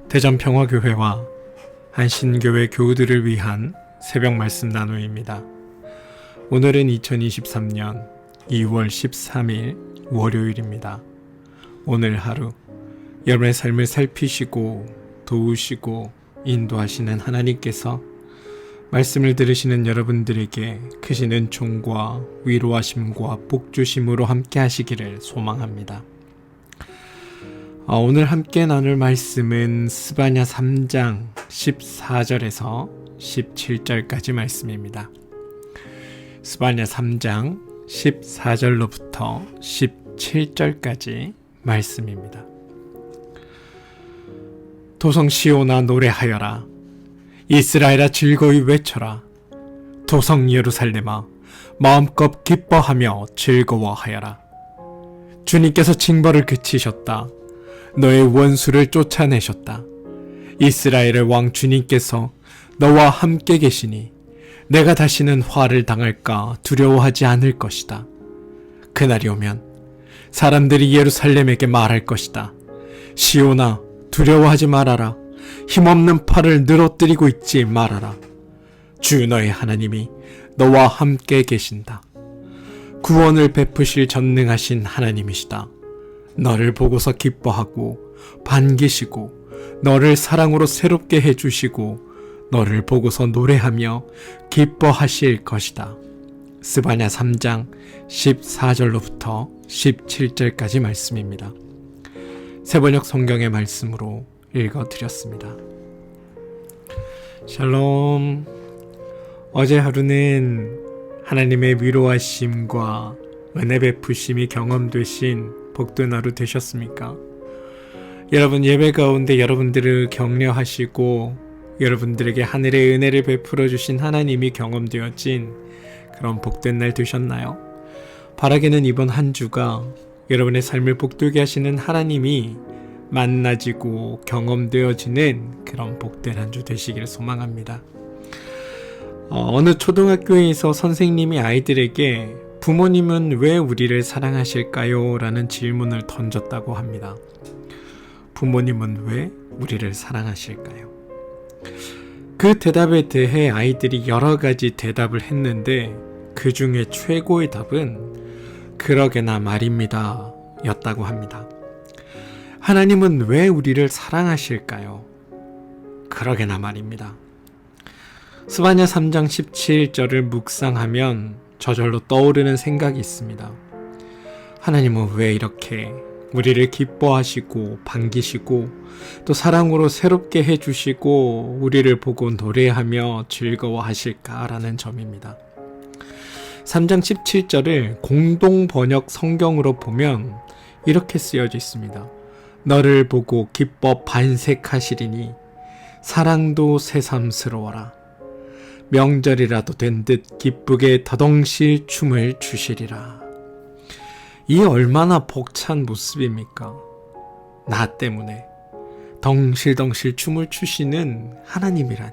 대전평화교회와 한신교회 교우들을 위한 새벽 말씀 나누입니다. 오늘은 2023년 2월 13일 월요일입니다. 오늘 하루 여러분의 삶을 살피시고 도우시고 인도하시는 하나님께서 말씀을 들으시는 여러분들에게 크신 은총과 위로하심과 복주심으로 함께 하시기를 소망합니다. 오늘 함께 나눌 말씀은 스바냐 3장 14절에서 17절까지 말씀입니다. 스바냐 3장 14절로부터 17절까지 말씀입니다. 도성 시온아 노래하여라. 이스라엘아 즐거이 외쳐라. 도성 예루살렘아 마음껏 기뻐하며 즐거워하여라. 주님께서 징벌을 그치셨다. 너의 원수를 쫓아내셨다. 이스라엘의 왕 주님께서 너와 함께 계시니 내가 다시는 화를 당할까 두려워하지 않을 것이다. 그날이 오면 사람들이 예루살렘에게 말할 것이다. 시온아 두려워하지 말아라. 힘없는 팔을 늘어뜨리고 있지 말아라. 주 너의 하나님이 너와 함께 계신다. 구원을 베푸실 전능하신 하나님이시다. 너를 보고서 기뻐하고 반기시고 너를 사랑으로 새롭게 해주시고 너를 보고서 노래하며 기뻐하실 것이다. 스바냐 3장 14절로부터 17절까지 말씀입니다. 새번역 성경의 말씀으로 읽어드렸습니다. 샬롬. 어제 하루는 하나님의 위로하심과 은혜 베푸심이 경험되신 복된 하루 되셨습니까? 여러분 예배 가운데 여러분들을 격려하시고 여러분들에게 하늘의 은혜를 베풀어 주신 하나님이 경험되어진 그런 복된 날 되셨나요? 바라기는 이번 한 주가 여러분의 삶을 복되게 하시는 하나님이 만나지고 경험되어지는 그런 복된 한 주 되시기를 소망합니다. 어느 초등학교에서 선생님이 아이들에게 부모님은 왜 우리를 사랑하실까요? 라는 질문을 던졌다고 합니다. 부모님은 왜 우리를 사랑하실까요? 그 대답에 대해 아이들이 여러 가지 대답을 했는데 그 중에 최고의 답은 그러게나 말입니다 였다고 합니다. 하나님은 왜 우리를 사랑하실까요? 그러게나 말입니다. 스바냐 3장 17절을 묵상하면 저절로 떠오르는 생각이 있습니다. 하나님은 왜 이렇게 우리를 기뻐하시고 반기시고 또 사랑으로 새롭게 해주시고 우리를 보고 노래하며 즐거워하실까라는 점입니다. 3장 17절을 공동번역 성경으로 보면 이렇게 쓰여져 있습니다. 너를 보고 기뻐 반색하시리니 사랑도 새삼스러워라. 명절이라도 된 듯 기쁘게 더덩실 춤을 추시리라. 이 얼마나 벅찬 모습입니까? 나 때문에 덩실덩실 춤을 추시는 하나님이라니.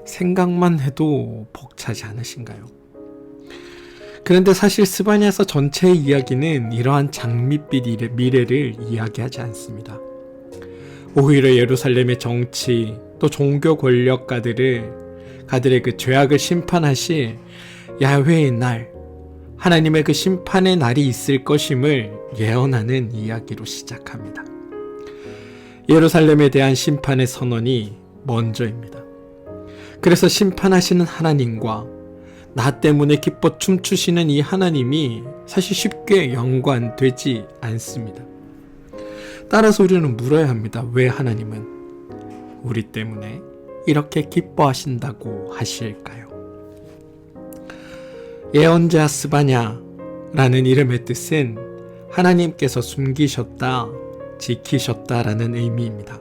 생각만 해도 벅차지 않으신가요? 그런데 사실 스바냐서 전체의 이야기는 이러한 장밋빛 미래를 이야기하지 않습니다. 오히려 예루살렘의 정치 또 종교 권력가들의 그 죄악을 심판하실 야훼의 날, 하나님의 그 심판의 날이 있을 것임을 예언하는 이야기로 시작합니다. 예루살렘에 대한 심판의 선언이 먼저입니다. 그래서 심판하시는 하나님과 나 때문에 기뻐 춤추시는 이 하나님이 사실 쉽게 연관되지 않습니다. 따라서 우리는 물어야 합니다. 왜 하나님은 우리 때문에 이렇게 기뻐하신다고 하실까요? 예언자 스바냐라는 이름의 뜻은 하나님께서 숨기셨다, 지키셨다라는 의미입니다.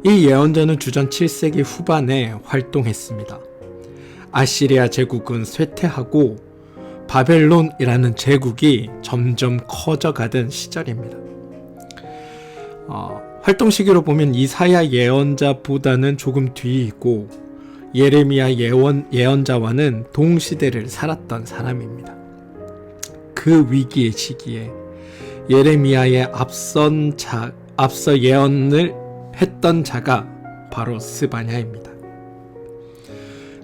이 예언자는 주전 7세기 후반에 활동했습니다. 아시리아 제국은 쇠퇴하고 바벨론이라는 제국이 점점 커져가던 시절입니다. 활동 시기로 보면 이사야 예언자보다는 조금 뒤에 있고 예레미야 예언자와는 동시대를 살았던 사람입니다. 그 위기의 시기에 예레미야의 앞서 예언을 했던 자가 바로 스바냐입니다.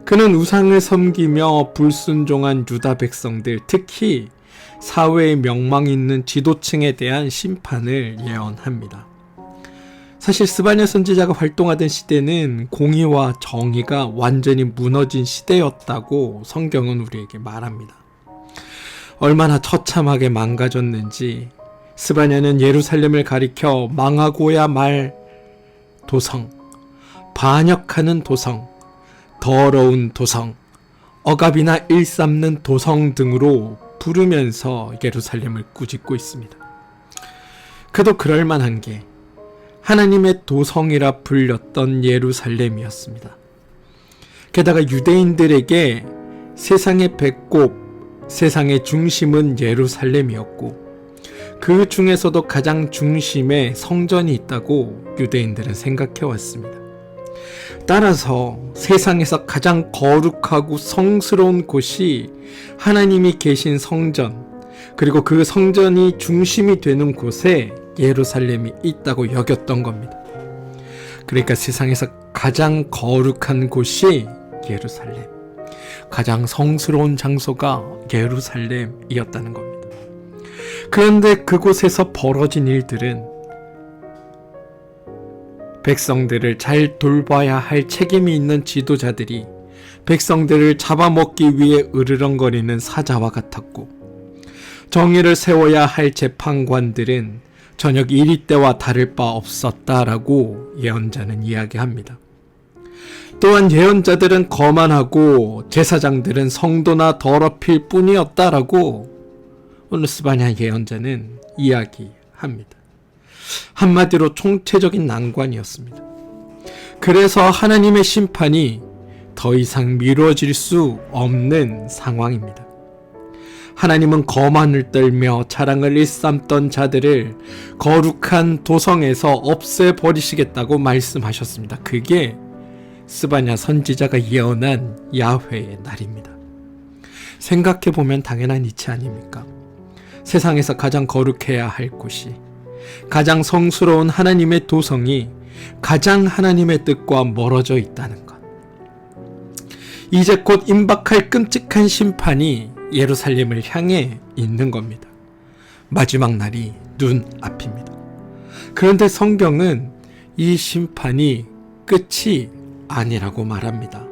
그는 우상을 섬기며 불순종한 유다 백성들, 특히 사회의 명망 있는 지도층에 대한 심판을 예언합니다. 사실 스바냐 선지자가 활동하던 시대는 공의와 정의가 완전히 무너진 시대였다고 성경은 우리에게 말합니다. 얼마나 처참하게 망가졌는지 스바냐는 예루살렘을 가리켜 망하고야 말 도성, 반역하는 도성, 더러운 도성, 억압이나 일삼는 도성 등으로 부르면서 예루살렘을 꾸짖고 있습니다. 그도 그럴만한 게 하나님의 도성이라 불렸던 예루살렘이었습니다. 게다가 유대인들에게 세상의 배꼽, 세상의 중심은 예루살렘이었고 그 중에서도 가장 중심에 성전이 있다고 유대인들은 생각해왔습니다. 따라서 세상에서 가장 거룩하고 성스러운 곳이 하나님이 계신 성전, 그리고 그 성전이 중심이 되는 곳에 예루살렘이 있다고 여겼던 겁니다. 그러니까 세상에서 가장 거룩한 곳이 예루살렘, 가장 성스러운 장소가 예루살렘이었다는 겁니다. 그런데 그곳에서 벌어진 일들은 백성들을 잘 돌봐야 할 책임이 있는 지도자들이 백성들을 잡아먹기 위해 으르렁거리는 사자와 같았고, 정의를 세워야 할 재판관들은 저녁 이리 때와 다를 바 없었다라고 예언자는 이야기합니다. 또한 예언자들은 거만하고 제사장들은 성도나 더럽힐 뿐이었다라고 오늘 스바냐 예언자는 이야기합니다. 한마디로 총체적인 난관이었습니다. 그래서 하나님의 심판이 더 이상 미뤄질 수 없는 상황입니다. 하나님은 거만을 떨며 자랑을 일삼던 자들을 거룩한 도성에서 없애버리시겠다고 말씀하셨습니다. 그게 스바냐 선지자가 예언한 야훼의 날입니다. 생각해보면 당연한 이치 아닙니까? 세상에서 가장 거룩해야 할 곳이, 가장 성스러운 하나님의 도성이 가장 하나님의 뜻과 멀어져 있다는 것. 이제 곧 임박할 끔찍한 심판이 예루살렘을 향해 있는 겁니다. 마지막 날이 눈앞입니다. 그런데 성경은 이 심판이 끝이 아니라고 말합니다.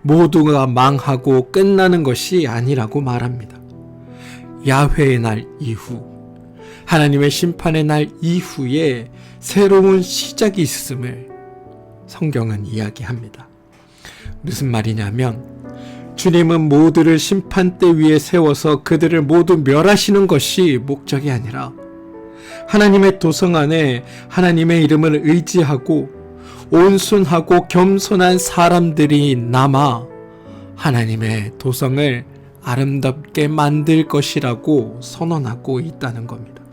모두가 망하고 끝나는 것이 아니라고 말합니다. 야훼의 날 이후, 하나님의 심판의 날 이후에 새로운 시작이 있음을 성경은 이야기합니다. 무슨 말이냐면 주님은 모두를 심판대 위에 세워서 그들을 모두 멸하시는 것이 목적이 아니라 하나님의 도성 안에 하나님의 이름을 의지하고 온순하고 겸손한 사람들이 남아 하나님의 도성을 아름답게 만들 것이라고 선언하고 있다는 겁니다.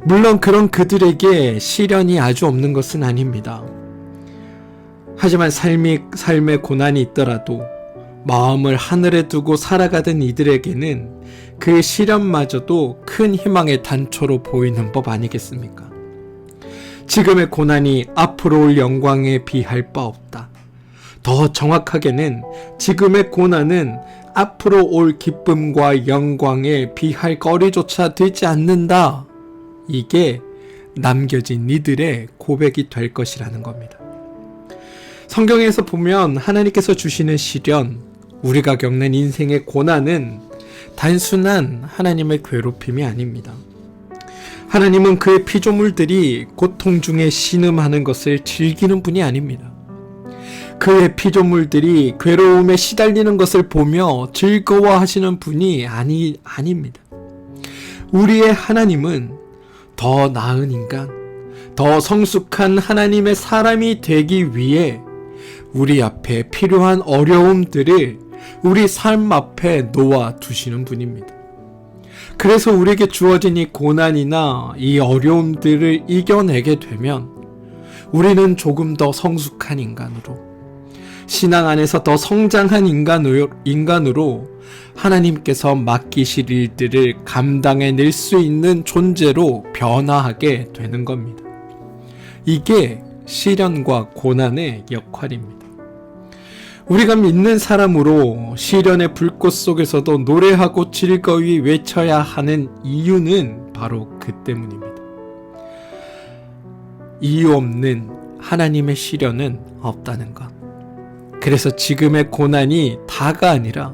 물론 그런 그들에게 시련이 아주 없는 것은 아닙니다. 하지만 삶의 고난이 있더라도 마음을 하늘에 두고 살아가던 이들에게는 그 시련마저도 큰 희망의 단초로 보이는 법 아니겠습니까? 지금의 고난이 앞으로 올 영광에 비할 바 없다. 더 정확하게는 지금의 고난은 앞으로 올 기쁨과 영광에 비할 거리조차 되지 않는다. 이게 남겨진 이들의 고백이 될 것이라는 겁니다. 성경에서 보면 하나님께서 주시는 시련, 우리가 겪는 인생의 고난은 단순한 하나님의 괴롭힘이 아닙니다. 하나님은 그의 피조물들이 고통 중에 신음하는 것을 즐기는 분이 아닙니다. 그의 피조물들이 괴로움에 시달리는 것을 보며 즐거워하시는 분이 아닙니다. 우리의 하나님은 더 나은 인간, 더 성숙한 하나님의 사람이 되기 위해 우리 앞에 필요한 어려움들을 우리 삶 앞에 놓아 두시는 분입니다. 그래서 우리에게 주어진 이 고난이나 이 어려움들을 이겨내게 되면 우리는 조금 더 성숙한 인간으로, 신앙 안에서 더 성장한 인간으로 하나님께서 맡기실 일들을 감당해낼 수 있는 존재로 변화하게 되는 겁니다. 이게 시련과 고난의 역할입니다. 우리가 믿는 사람으로 시련의 불꽃 속에서도 노래하고 즐거이 외쳐야 하는 이유는 바로 그 때문입니다. 이유 없는 하나님의 시련은 없다는 것. 그래서 지금의 고난이 다가 아니라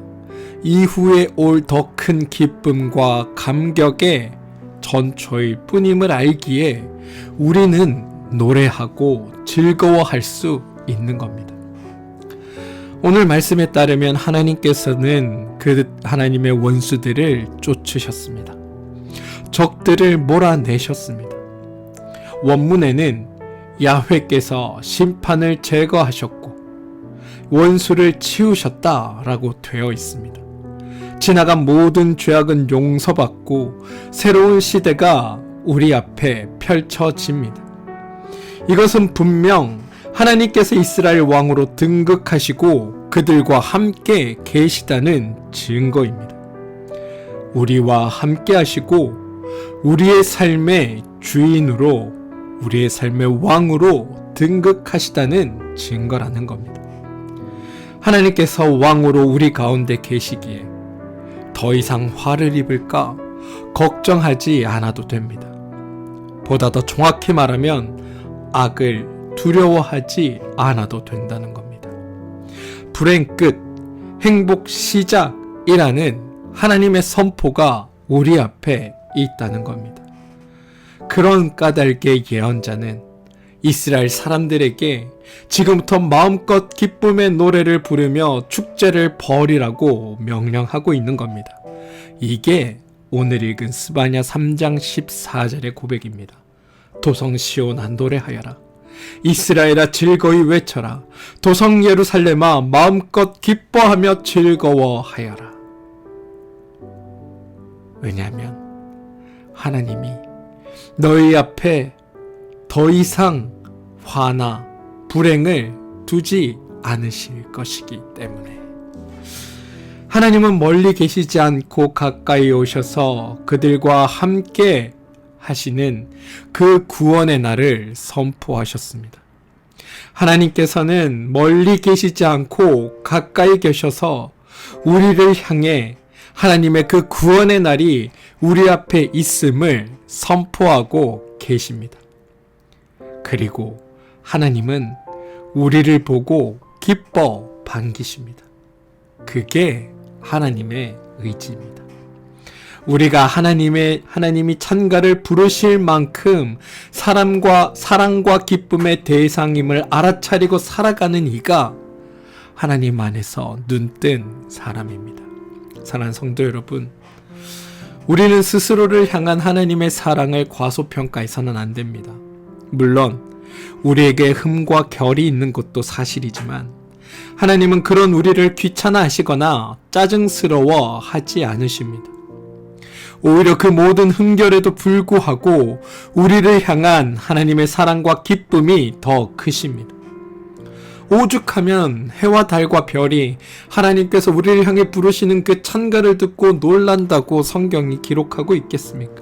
이후에 올 더 큰 기쁨과 감격의 전초일 뿐임을 알기에 우리는 노래하고 즐거워할 수 있는 겁니다. 오늘 말씀에 따르면 하나님께서는 그 하나님의 원수들을 쫓으셨습니다. 적들을 몰아내셨습니다. 원문에는 야훼께서 심판을 제거하셨고 원수를 치우셨다라고 되어 있습니다. 지나간 모든 죄악은 용서받고 새로운 시대가 우리 앞에 펼쳐집니다. 이것은 분명 하나님께서 이스라엘 왕으로 등극하시고 그들과 함께 계시다는 증거입니다. 우리와 함께 하시고 우리의 삶의 주인으로, 우리의 삶의 왕으로 등극하시다는 증거라는 겁니다. 하나님께서 왕으로 우리 가운데 계시기에 더 이상 화를 입을까 걱정하지 않아도 됩니다. 보다 더 정확히 말하면 악을 두려워하지 않아도 된다는 겁니다. 불행 끝, 행복 시작이라는 하나님의 선포가 우리 앞에 있다는 겁니다. 그런 까닭의 예언자는 이스라엘 사람들에게 지금부터 마음껏 기쁨의 노래를 부르며 축제를 벌이라고 명령하고 있는 겁니다. 이게 오늘 읽은 스바냐 3장 14절의 고백입니다. 도성 시온아 노래하여라. 이스라엘아 즐거이 외쳐라. 도성 예루살렘아 마음껏 기뻐하며 즐거워하여라. 왜냐하면 하나님이 너희 앞에 더 이상 화나 불행을 두지 않으실 것이기 때문에. 하나님은 멀리 계시지 않고 가까이 오셔서 그들과 함께 하시는 그 구원의 날을 선포하셨습니다. 하나님께서는 멀리 계시지 않고 가까이 계셔서 우리를 향해 하나님의 그 구원의 날이 우리 앞에 있음을 선포하고 계십니다. 그리고 하나님은 우리를 보고 기뻐 반기십니다. 그게 하나님의 의지입니다. 우리가 하나님이 찬가를 부르실 만큼 사랑과 기쁨의 대상임을 알아차리고 살아가는 이가 하나님 안에서 눈뜬 사람입니다. 사랑하는 성도 여러분, 우리는 스스로를 향한 하나님의 사랑을 과소평가해서는 안 됩니다. 물론 우리에게 흠과 결이 있는 것도 사실이지만 하나님은 그런 우리를 귀찮아하시거나 짜증스러워 하지 않으십니다. 오히려 그 모든 흠결에도 불구하고 우리를 향한 하나님의 사랑과 기쁨이 더 크십니다. 오죽하면 해와 달과 별이 하나님께서 우리를 향해 부르시는 그 찬가를 듣고 놀란다고 성경이 기록하고 있겠습니까?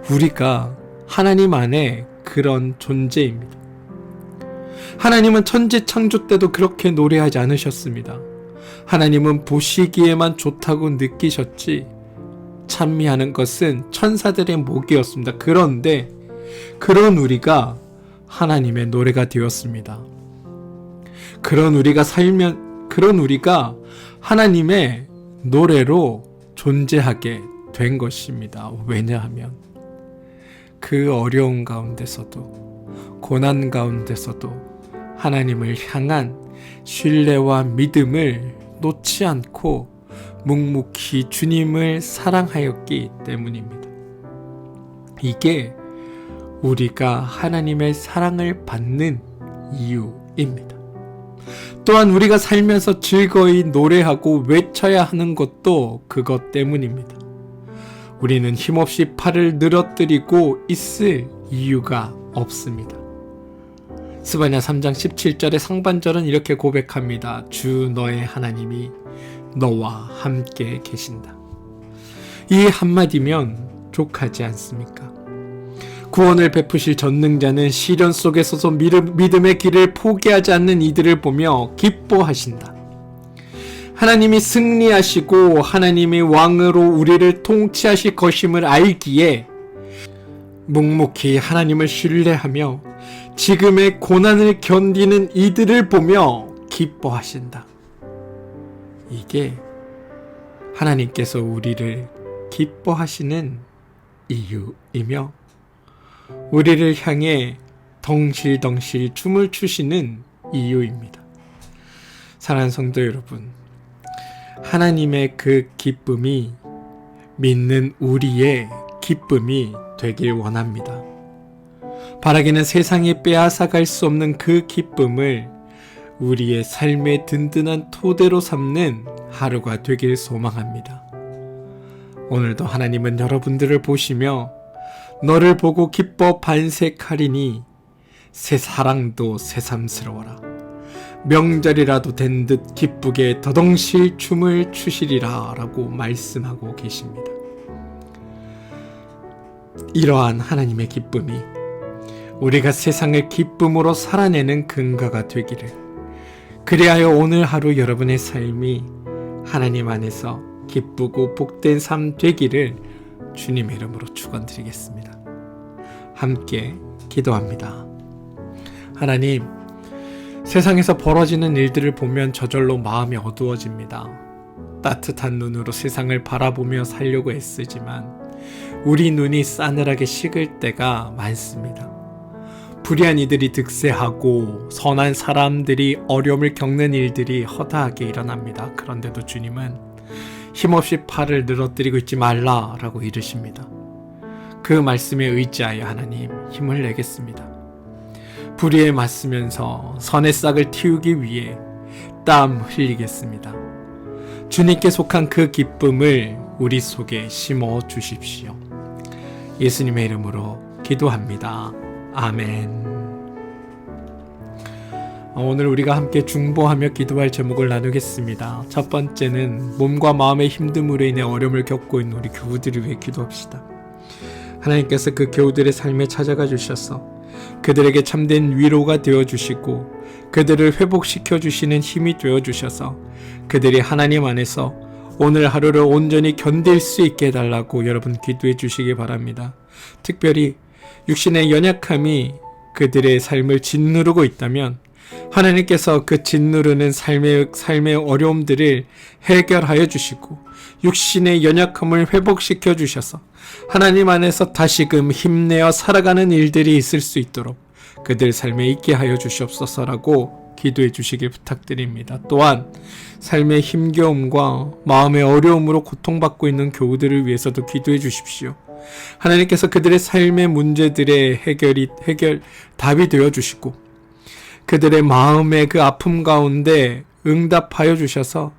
우리가 하나님 안에 그런 존재입니다. 하나님은 천지 창조 때도 그렇게 노래하지 않으셨습니다. 하나님은 보시기에만 좋다고 느끼셨지 찬미하는 것은 천사들의 목이었습니다. 그런데 그런 우리가 하나님의 노래가 되었습니다. 그런 우리가 하나님의 노래로 존재하게 된 것입니다. 왜냐하면 그 어려운 가운데서도 고난 가운데서도 하나님을 향한 신뢰와 믿음을 놓지 않고 묵묵히 주님을 사랑하였기 때문입니다. 이게 우리가 하나님의 사랑을 받는 이유입니다. 또한 우리가 살면서 즐거이 노래하고 외쳐야 하는 것도 그것 때문입니다. 우리는 힘없이 팔을 늘어뜨리고 있을 이유가 없습니다. 스바냐 3장 17절의 상반절은 이렇게 고백합니다. 주 너의 하나님이 너와 함께 계신다. 이 한마디면 족하지 않습니까? 구원을 베푸실 전능자는 시련 속에서도 믿음의 길을 포기하지 않는 이들을 보며 기뻐하신다. 하나님이 승리하시고 하나님이 왕으로 우리를 통치하실 것임을 알기에 묵묵히 하나님을 신뢰하며 지금의 고난을 견디는 이들을 보며 기뻐하신다. 이게 하나님께서 우리를 기뻐하시는 이유이며 우리를 향해 덩실덩실 춤을 추시는 이유입니다. 사랑하는 성도 여러분, 하나님의 그 기쁨이 믿는 우리의 기쁨이 되길 원합니다. 바라기는 세상이 빼앗아갈 수 없는 그 기쁨을 우리의 삶의 든든한 토대로 삼는 하루가 되길 소망합니다. 오늘도 하나님은 여러분들을 보시며 너를 보고 기뻐 반색하리니 새 사랑도 새삼스러워라. 명절이라도 된 듯 기쁘게 더덩실 춤을 추시리라 라고 말씀하고 계십니다. 이러한 하나님의 기쁨이 우리가 세상을 기쁨으로 살아내는 근거가 되기를, 그리하여 오늘 하루 여러분의 삶이 하나님 안에서 기쁘고 복된 삶 되기를 주님의 이름으로 축원드리겠습니다. 함께 기도합니다. 하나님, 세상에서 벌어지는 일들을 보면 저절로 마음이 어두워집니다. 따뜻한 눈으로 세상을 바라보며 살려고 애쓰지만 우리 눈이 싸늘하게 식을 때가 많습니다. 불의한 이들이 득세하고 선한 사람들이 어려움을 겪는 일들이 허다하게 일어납니다. 그런데도 주님은 힘없이 팔을 늘어뜨리고 있지 말라라고 이르십니다. 그 말씀에 의지하여 하나님 힘을 내겠습니다. 불의에 맞서면서 선의 싹을 틔우기 위해 땀 흘리겠습니다. 주님께 속한 그 기쁨을 우리 속에 심어 주십시오. 예수님의 이름으로 기도합니다. 아멘. 오늘 우리가 함께 중보하며 기도할 제목을 나누겠습니다. 첫 번째는 몸과 마음의 힘듦으로 인해 어려움을 겪고 있는 우리 교우들을 위해 기도합시다. 하나님께서 그 교우들의 삶에 찾아가 주셔서 그들에게 참된 위로가 되어주시고 그들을 회복시켜 주시는 힘이 되어주셔서 그들이 하나님 안에서 오늘 하루를 온전히 견딜 수 있게 해달라고 여러분 기도해 주시기 바랍니다. 특별히 육신의 연약함이 그들의 삶을 짓누르고 있다면 하나님께서 그 짓누르는 삶의 어려움들을 해결하여 주시고 육신의 연약함을 회복시켜 주셔서 하나님 안에서 다시금 힘내어 살아가는 일들이 있을 수 있도록 그들 삶에 있게 하여 주시옵소서라고 기도해 주시길 부탁드립니다. 또한 삶의 힘겨움과 마음의 어려움으로 고통받고 있는 교우들을 위해서도 기도해 주십시오. 하나님께서 그들의 삶의 문제들의 답이 되어 주시고 그들의 마음의 그 아픔 가운데 응답하여 주셔서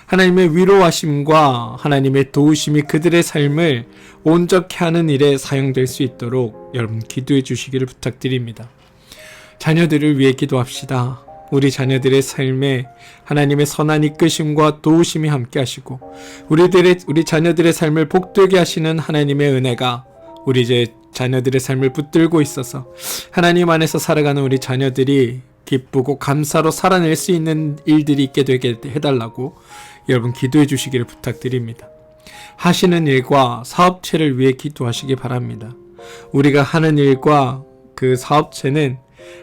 하나님의 위로하심과 하나님의 도우심이 그들의 삶을 온전케 하는 일에 사용될 수 있도록 여러분 기도해 주시기를 부탁드립니다. 자녀들을 위해 기도합시다. 우리 자녀들의 삶에 하나님의 선한 이끄심과 도우심이 함께 하시고 우리 자녀들의 삶을 복되게 하시는 하나님의 은혜가 우리 자녀들의 삶을 붙들고 있어서 하나님 안에서 살아가는 우리 자녀들이 기쁘고 감사로 살아낼 수 있는 일들이 있게 되게 해달라고 여러분 기도해 주시기를 부탁드립니다. 하시는 일과 사업체를 위해 기도하시기 바랍니다. 우리가 하는 일과 그 사업체는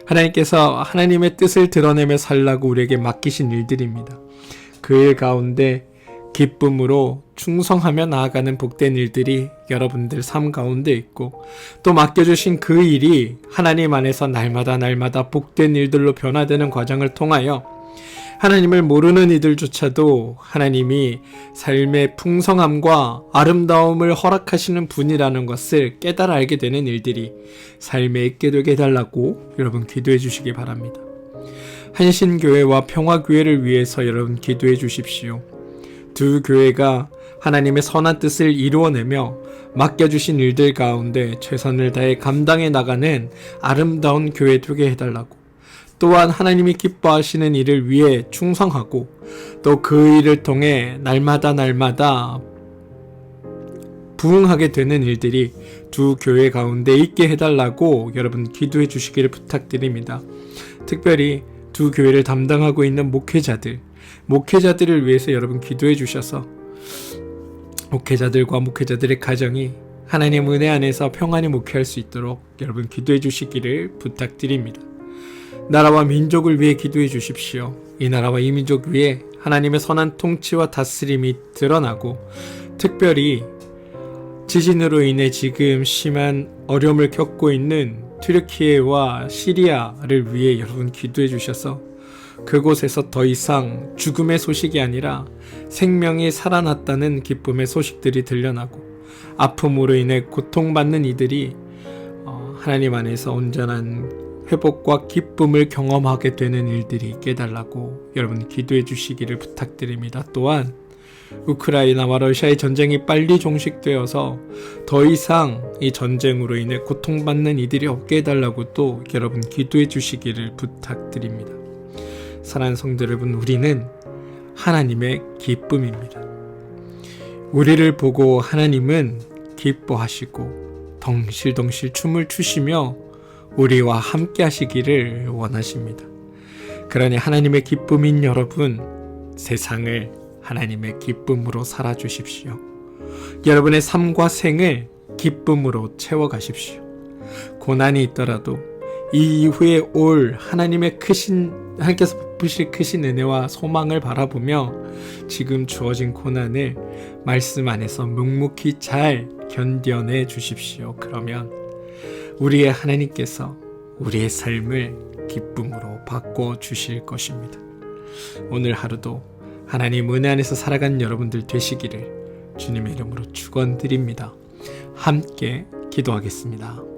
하나님께서 하나님의 뜻을 드러내며 살라고 우리에게 맡기신 일들입니다. 그 일 가운데 기쁨으로 충성하며 나아가는 복된 일들이 여러분들 삶 가운데 있고 또 맡겨주신 그 일이 하나님 안에서 날마다 복된 일들로 변화되는 과정을 통하여 하나님을 모르는 이들조차도 하나님이 삶의 풍성함과 아름다움을 허락하시는 분이라는 것을 깨달아 알게 되는 일들이 삶에 있게 되게 해달라고 여러분 기도해 주시기 바랍니다. 한신교회와 평화교회를 위해서 여러분 기도해 주십시오. 두 교회가 하나님의 선한 뜻을 이루어내며 맡겨주신 일들 가운데 최선을 다해 감당해 나가는 아름다운 교회 되게 해달라고, 또한 하나님이 기뻐하시는 일을 위해 충성하고 또 그 일을 통해 날마다 부응하게 되는 일들이 두 교회 가운데 있게 해달라고 여러분 기도해 주시기를 부탁드립니다. 특별히 두 교회를 담당하고 있는 목회자들을 위해서 여러분 기도해 주셔서 목회자들과 목회자들의 가정이 하나님의 은혜 안에서 평안히 목회할 수 있도록 여러분 기도해 주시기를 부탁드립니다. 나라와 민족을 위해 기도해 주십시오. 이 나라와 이 민족 위에 하나님의 선한 통치와 다스림이 드러나고 특별히 지진으로 인해 지금 심한 어려움을 겪고 있는 튀르키예와 시리아를 위해 여러분 기도해 주셔서 그곳에서 더 이상 죽음의 소식이 아니라 생명이 살아났다는 기쁨의 소식들이 들려나고 아픔으로 인해 고통받는 이들이 하나님 안에서 온전한 회복과 기쁨을 경험하게 되는 일들이 있게 해달라고 여러분 기도해 주시기를 부탁드립니다. 또한 우크라이나와 러시아의 전쟁이 빨리 종식되어서 더 이상 이 전쟁으로 인해 고통받는 이들이 없게 해달라고 또 여러분 기도해 주시기를 부탁드립니다. 사랑하는 성도 여러분, 우리는 하나님의 기쁨입니다. 우리를 보고 하나님은 기뻐하시고 덩실덩실 춤을 추시며 우리와 함께 하시기를 원하십니다. 그러니 하나님의 기쁨인 여러분, 세상을 하나님의 기쁨으로 살아주십시오. 여러분의 삶과 생을 기쁨으로 채워가십시오. 고난이 있더라도 이 이후에 올 하나님께서 베푸실 크신 은혜와 소망을 바라보며 지금 주어진 고난을 말씀 안에서 묵묵히 잘 견뎌내 주십시오. 그러면 우리의 하나님께서 우리의 삶을 기쁨으로 바꿔 주실 것입니다. 오늘 하루도 하나님 은혜 안에서 살아가는 여러분들 되시기를 주님의 이름으로 축원드립니다. 함께 기도하겠습니다.